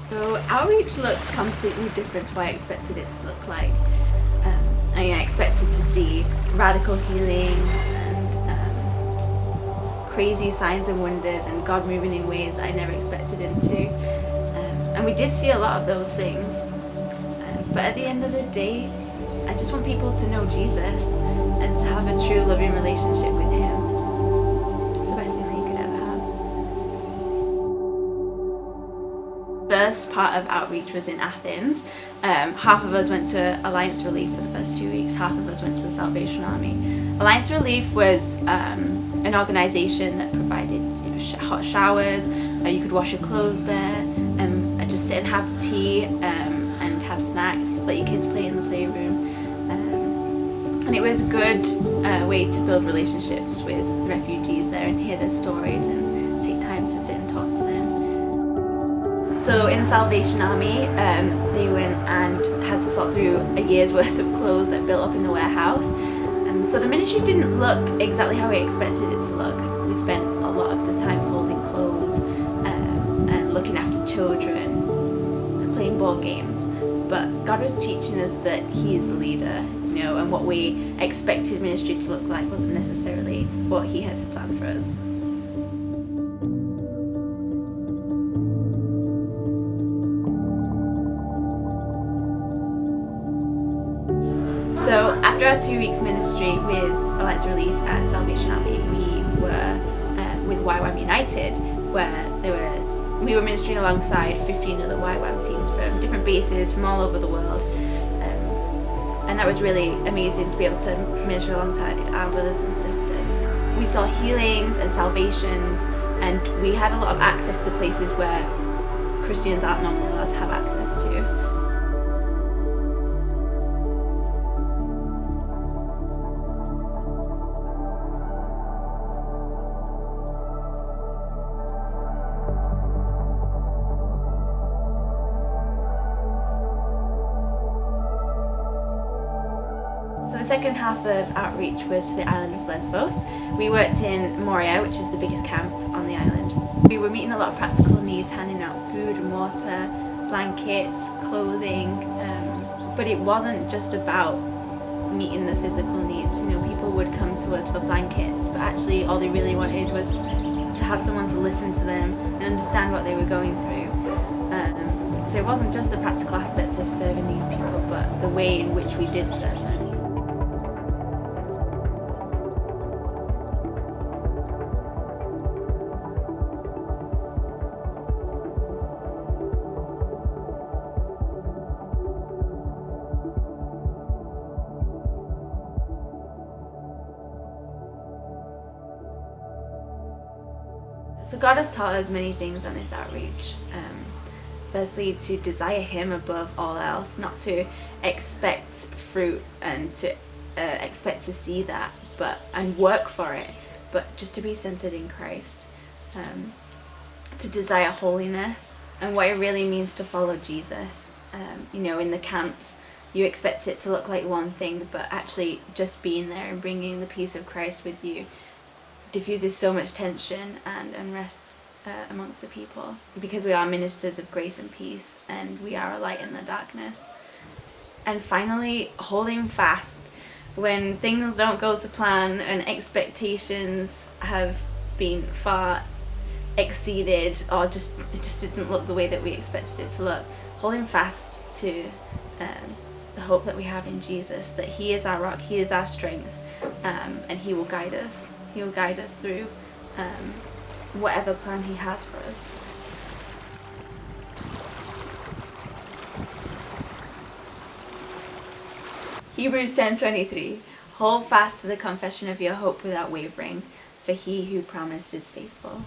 So outreach looked completely different to what I expected it to look like. I expected to see radical healings and crazy signs and wonders and God moving in ways I never expected him to. And we did see a lot of those things. But at the end of the day, I just want people to know Jesus and to have a true loving relationship with him. It's the best thing that you could ever have. First part of outreach was in Athens. Half of us went to Alliance Relief for the first 2 weeks, half of us went to the Salvation Army. Alliance Relief was an organisation that provided hot showers, you could wash your clothes there, and just sit and have tea and have snacks, let your kids play in the playroom. And it was a good way to build relationships with refugees there and hear their stories and take time to sit and talk to them. So in the Salvation Army, they went and had to sort through a year's worth of clothes that built up in the warehouse. So the ministry didn't look exactly how we expected it to look. We spent a lot of the time folding clothes and looking after children and playing board games. But God was teaching us that he is the leader, and what we expected ministry to look like wasn't necessarily what he had planned for us. So after our 2 weeks ministry with Alliance Relief at Salvation Army, we were with YWAM United, where we were ministering alongside 15 other YWAM teams from different bases from all over the world. And that was really amazing to be able to minister alongside our brothers and sisters. We saw healings and salvations, and we had a lot of access to places where Christians aren't normally allowed to have access to. So the second half of outreach was to the island of Lesvos. We worked in Moria, which is the biggest camp on the island. We were meeting a lot of practical needs, handing out food and water, blankets, clothing, but it wasn't just about meeting the physical needs. People would come to us for blankets, but actually all they really wanted was to have someone to listen to them and understand what they were going through. So it wasn't just the practical aspects of serving these people, but the way in which we did serve them. So God has taught us many things on this outreach. Firstly, to desire him above all else, not to expect fruit and to expect to see that and work for it, but just to be centered in Christ. To desire holiness and what it really means to follow Jesus. In the camps, you expect it to look like one thing, but actually just being there and bringing the peace of Christ with you diffuses so much tension and unrest amongst the people, because we are ministers of grace and peace, and we are a light in the darkness. And finally, holding fast when things don't go to plan and expectations have been far exceeded, or it just didn't look the way that we expected it to look. Holding fast to the hope that we have in Jesus, that he is our rock, he is our strength, and he will guide us. He will guide us through whatever plan he has for us. Hebrews 10:23. Hold fast to the confession of your hope without wavering, for he who promised is faithful.